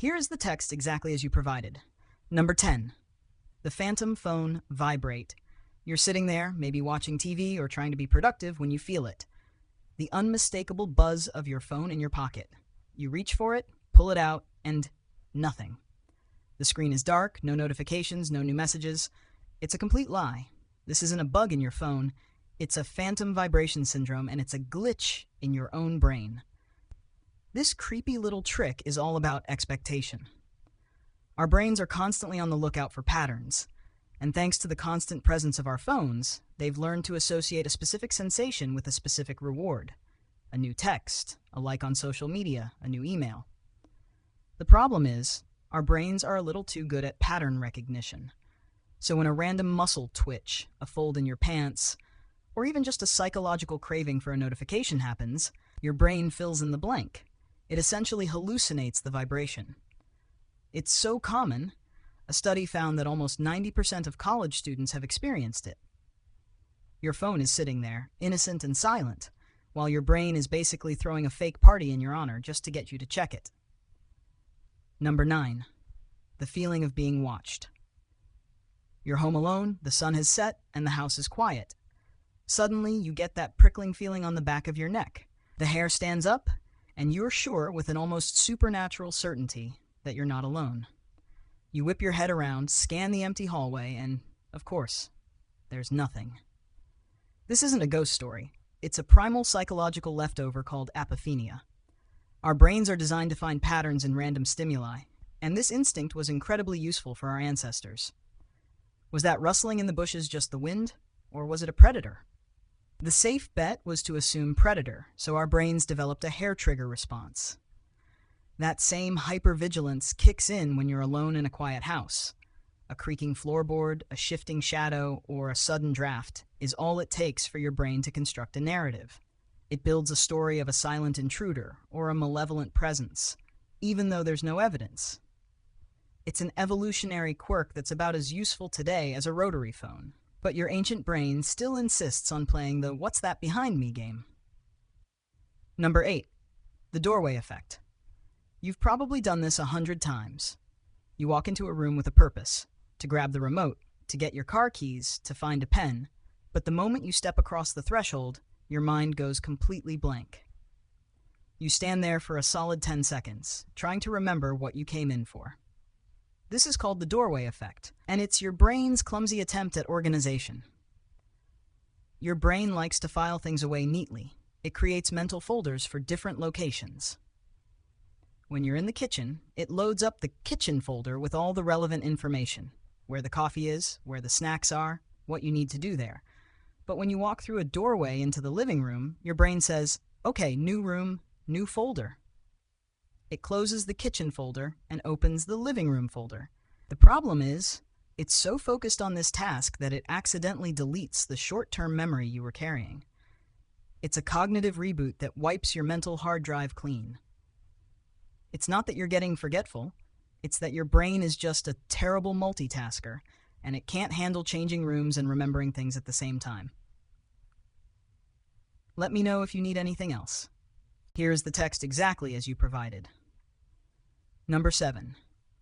Here is the text exactly as you provided. Number 10. The phantom phone vibrate. You're sitting there, maybe watching TV or trying to be productive when you feel it. The unmistakable buzz of your phone in your pocket. You reach for it, pull it out, and nothing. The screen is dark, no notifications, no new messages. It's a complete lie. This isn't a bug in your phone. It's a phantom vibration syndrome, and it's a glitch in your own brain. This creepy little trick is all about expectation. Our brains are constantly on the lookout for patterns, and thanks to the constant presence of our phones, they've learned to associate a specific sensation with a specific reward. A new text, a like on social media, a new email. The problem is, our brains are a little too good at pattern recognition. So when a random muscle twitch, a fold in your pants, or even just a psychological craving for a notification happens, your brain fills in the blank. It essentially hallucinates the vibration. It's so common, a study found that almost 90% of college students have experienced it. Your phone is sitting there, innocent and silent, while your brain is basically throwing a fake party in your honor just to get you to check it. Number 9. The feeling of being watched. You're home alone, the sun has set, and the house is quiet. Suddenly, you get that prickling feeling on the back of your neck. The hair stands up, and you're sure with an almost supernatural certainty that you're not alone. You whip your head around, scan the empty hallway, and, of course, there's nothing. This isn't a ghost story. It's a primal psychological leftover called apophenia. Our brains are designed to find patterns in random stimuli, and this instinct was incredibly useful for our ancestors. Was that rustling in the bushes just the wind, or was it a predator? The safe bet was to assume predator, so our brains developed a hair trigger response. That same hypervigilance kicks in when you're alone in a quiet house. A creaking floorboard, a shifting shadow, or a sudden draft is all it takes for your brain to construct a narrative. It builds a story of a silent intruder or a malevolent presence, even though there's no evidence. It's an evolutionary quirk that's about as useful today as a rotary phone. But your ancient brain still insists on playing the "what's that behind me" game. Number 8. The doorway effect. You've probably done this 100 times. You walk into a room with a purpose, to grab the remote, to get your car keys, to find a pen, but the moment you step across the threshold, your mind goes completely blank. You stand there for a solid 10 seconds, trying to remember what you came in for. This is called the doorway effect, and it's your brain's clumsy attempt at organization. Your brain likes to file things away neatly. It creates mental folders for different locations. When you're in the kitchen, it loads up the kitchen folder with all the relevant information, where the coffee is, where the snacks are, what you need to do there. But when you walk through a doorway into the living room, your brain says, "Okay, new room, new folder." It closes the kitchen folder and opens the living room folder. The problem is, it's so focused on this task that it accidentally deletes the short-term memory you were carrying. It's a cognitive reboot that wipes your mental hard drive clean. It's not that you're getting forgetful, it's that your brain is just a terrible multitasker, and it can't handle changing rooms and remembering things at the same time. Let me know if you need anything else. Here's the text exactly as you provided. Number 7.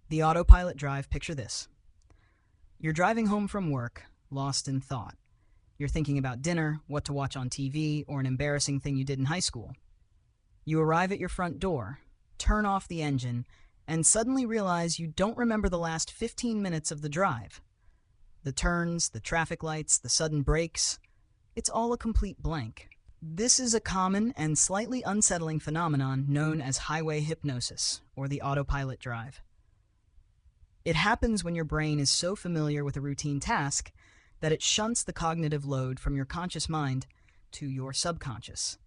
The autopilot drive. Picture this. You're driving home from work, lost in thought. You're thinking about dinner, what to watch on TV, or an embarrassing thing you did in high school. You arrive at your front door, turn off the engine, and suddenly realize you don't remember the last 15 minutes of the drive. The turns, the traffic lights, the sudden brakes, it's all a complete blank. This is a common and slightly unsettling phenomenon known as highway hypnosis, or the autopilot drive. It happens when your brain is so familiar with a routine task that it shunts the cognitive load from your conscious mind to your subconscious.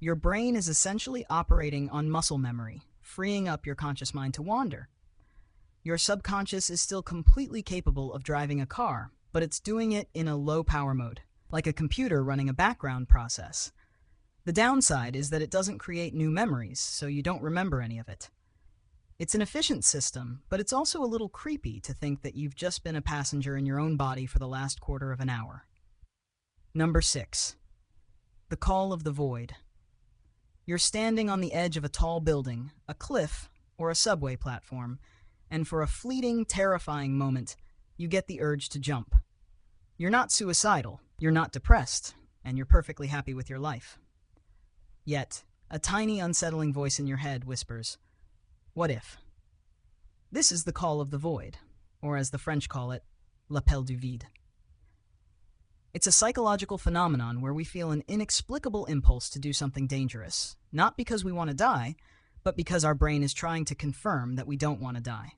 Your brain is essentially operating on muscle memory, freeing up your conscious mind to wander. Your subconscious is still completely capable of driving a car, but it's doing it in a low power mode, like a computer running a background process. The downside is that it doesn't create new memories, so you don't remember any of it. It's an efficient system, but it's also a little creepy to think that you've just been a passenger in your own body for the last quarter of an hour. Number 6. The call of the void. You're standing on the edge of a tall building, a cliff, or a subway platform, and for a fleeting, terrifying moment, you get the urge to jump. You're not suicidal, you're not depressed, and you're perfectly happy with your life. Yet, a tiny, unsettling voice in your head whispers, "What if?" This is the call of the void, or as the French call it, l'appel du vide. It's a psychological phenomenon where we feel an inexplicable impulse to do something dangerous, not because we want to die, but because our brain is trying to confirm that we don't want to die.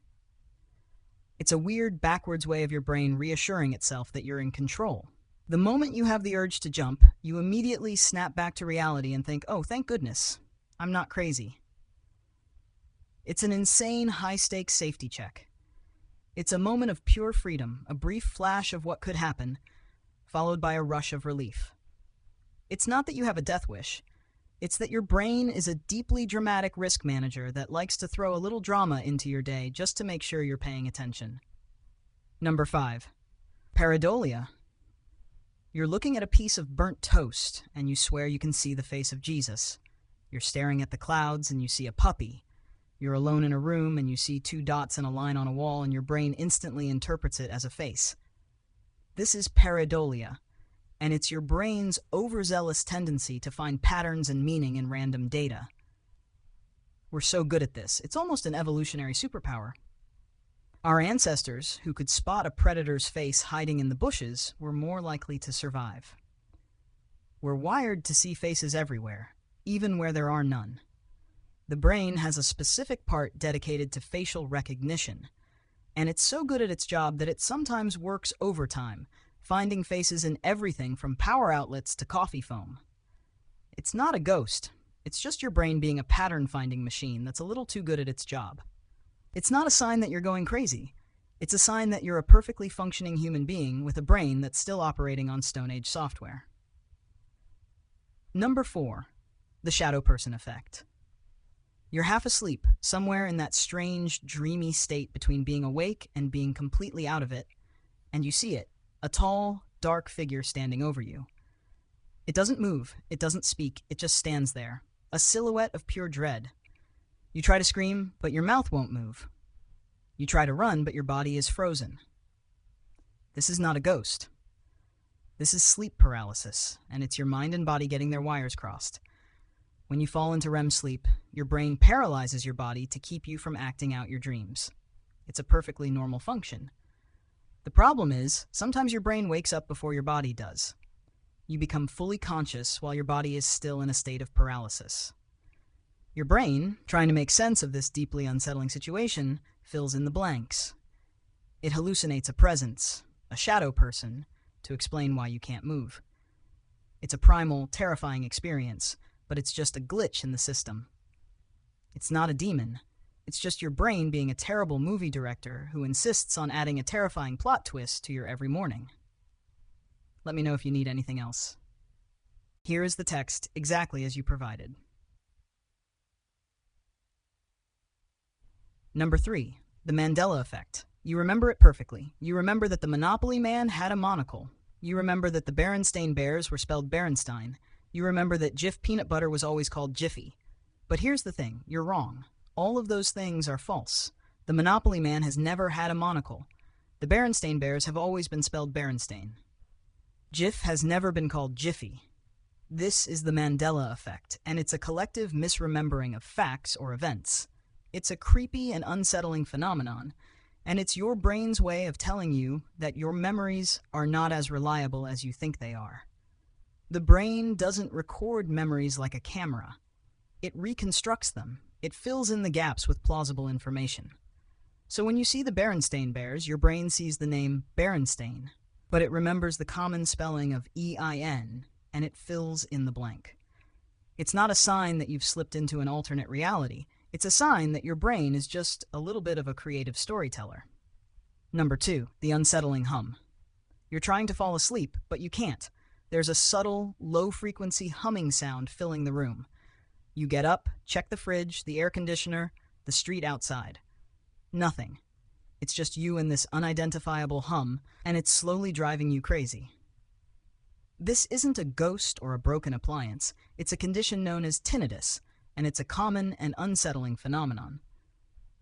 It's a weird, backwards way of your brain reassuring itself that you're in control. The moment you have the urge to jump, you immediately snap back to reality and think, "Oh, thank goodness, I'm not crazy." It's an insane, high-stakes safety check. It's a moment of pure freedom, a brief flash of what could happen, followed by a rush of relief. It's not that you have a death wish. It's that your brain is a deeply dramatic risk manager that likes to throw a little drama into your day just to make sure you're paying attention. Number 5. Pareidolia. You're looking at a piece of burnt toast, and you swear you can see the face of Jesus. You're staring at the clouds, and you see a puppy. You're alone in a room, and you see 2 dots in a line on a wall, and your brain instantly interprets it as a face. This is pareidolia, and it's your brain's overzealous tendency to find patterns and meaning in random data. We're so good at this, it's almost an evolutionary superpower. Our ancestors, who could spot a predator's face hiding in the bushes, were more likely to survive. We're wired to see faces everywhere, even where there are none. The brain has a specific part dedicated to facial recognition, and it's so good at its job that it sometimes works overtime, finding faces in everything from power outlets to coffee foam. It's not a ghost. It's just your brain being a pattern-finding machine that's a little too good at its job. It's not a sign that you're going crazy. It's a sign that you're a perfectly functioning human being with a brain that's still operating on Stone Age software. Number 4. The shadow person effect. You're half asleep, somewhere in that strange, dreamy state between being awake and being completely out of it, and you see it, a tall, dark figure standing over you. It doesn't move, it doesn't speak, it just stands there, a silhouette of pure dread. You try to scream, but your mouth won't move. You try to run, but your body is frozen. This is not a ghost. This is sleep paralysis, and it's your mind and body getting their wires crossed. When you fall into REM sleep, your brain paralyzes your body to keep you from acting out your dreams. It's a perfectly normal function. The problem is, sometimes your brain wakes up before your body does. You become fully conscious while your body is still in a state of paralysis. Your brain, trying to make sense of this deeply unsettling situation, fills in the blanks. It hallucinates a presence, a shadow person, to explain why you can't move. It's a primal, terrifying experience, but it's just a glitch in the system. It's not a demon. It's just your brain being a terrible movie director who insists on adding a terrifying plot twist to your every morning. Let me know if you need anything else. Here is the text exactly as you provided. Number 3. The Mandela effect. You remember it perfectly. You remember that the Monopoly man had a monocle. You remember that the Berenstain Bears were spelled Berenstein. You remember that Jif peanut butter was always called Jiffy. But here's the thing, you're wrong. All of those things are false. The Monopoly man has never had a monocle. The Berenstain Bears have always been spelled Berenstain. Jif has never been called Jiffy. This is the Mandela effect, and it's a collective misremembering of facts or events. It's a creepy and unsettling phenomenon, and it's your brain's way of telling you that your memories are not as reliable as you think they are. The brain doesn't record memories like a camera. It reconstructs them. It fills in the gaps with plausible information. So when you see the Berenstain Bears, your brain sees the name Berenstain, but it remembers the common spelling of E-I-N, and it fills in the blank. It's not a sign that you've slipped into an alternate reality. It's a sign that your brain is just a little bit of a creative storyteller. Number 2, the unsettling hum. You're trying to fall asleep, but you can't. There's a subtle, low-frequency humming sound filling the room. You get up, check the fridge, the air conditioner, the street outside. Nothing. It's just you and this unidentifiable hum, and it's slowly driving you crazy. This isn't a ghost or a broken appliance. It's a condition known as tinnitus, and it's a common and unsettling phenomenon.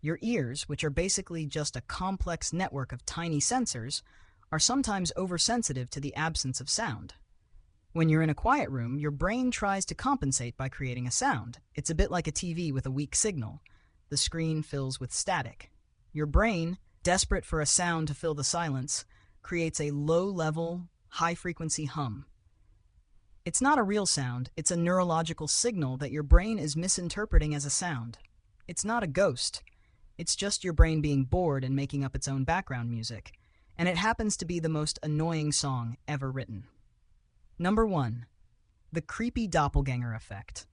Your ears, which are basically just a complex network of tiny sensors, are sometimes oversensitive to the absence of sound. When you're in a quiet room, your brain tries to compensate by creating a sound. It's a bit like a TV with a weak signal. The screen fills with static. Your brain, desperate for a sound to fill the silence, creates a low-level, high-frequency hum. It's not a real sound, it's a neurological signal that your brain is misinterpreting as a sound. It's not a ghost. It's just your brain being bored and making up its own background music. And it happens to be the most annoying song ever written. Number 1. The creepy doppelganger effect.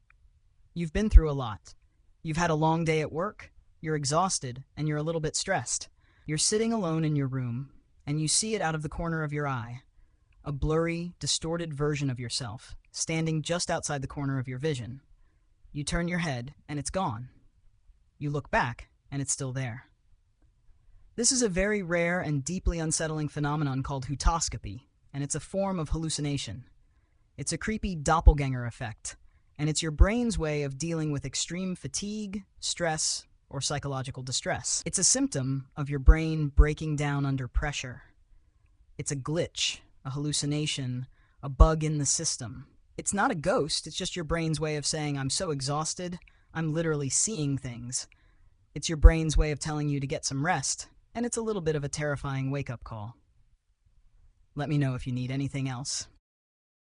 You've been through a lot. You've had a long day at work, you're exhausted, and you're a little bit stressed. You're sitting alone in your room, and you see it out of the corner of your eye. A blurry, distorted version of yourself, standing just outside the corner of your vision. You turn your head, and it's gone. You look back, and it's still there. This is a very rare and deeply unsettling phenomenon called hootoscopy, and it's a form of hallucination. It's a creepy doppelganger effect, and it's your brain's way of dealing with extreme fatigue, stress, or psychological distress. It's a symptom of your brain breaking down under pressure. It's a glitch, a hallucination, a bug in the system. It's not a ghost, it's just your brain's way of saying, I'm so exhausted, I'm literally seeing things. It's your brain's way of telling you to get some rest, and it's a little bit of a terrifying wake-up call. Let me know if you need anything else.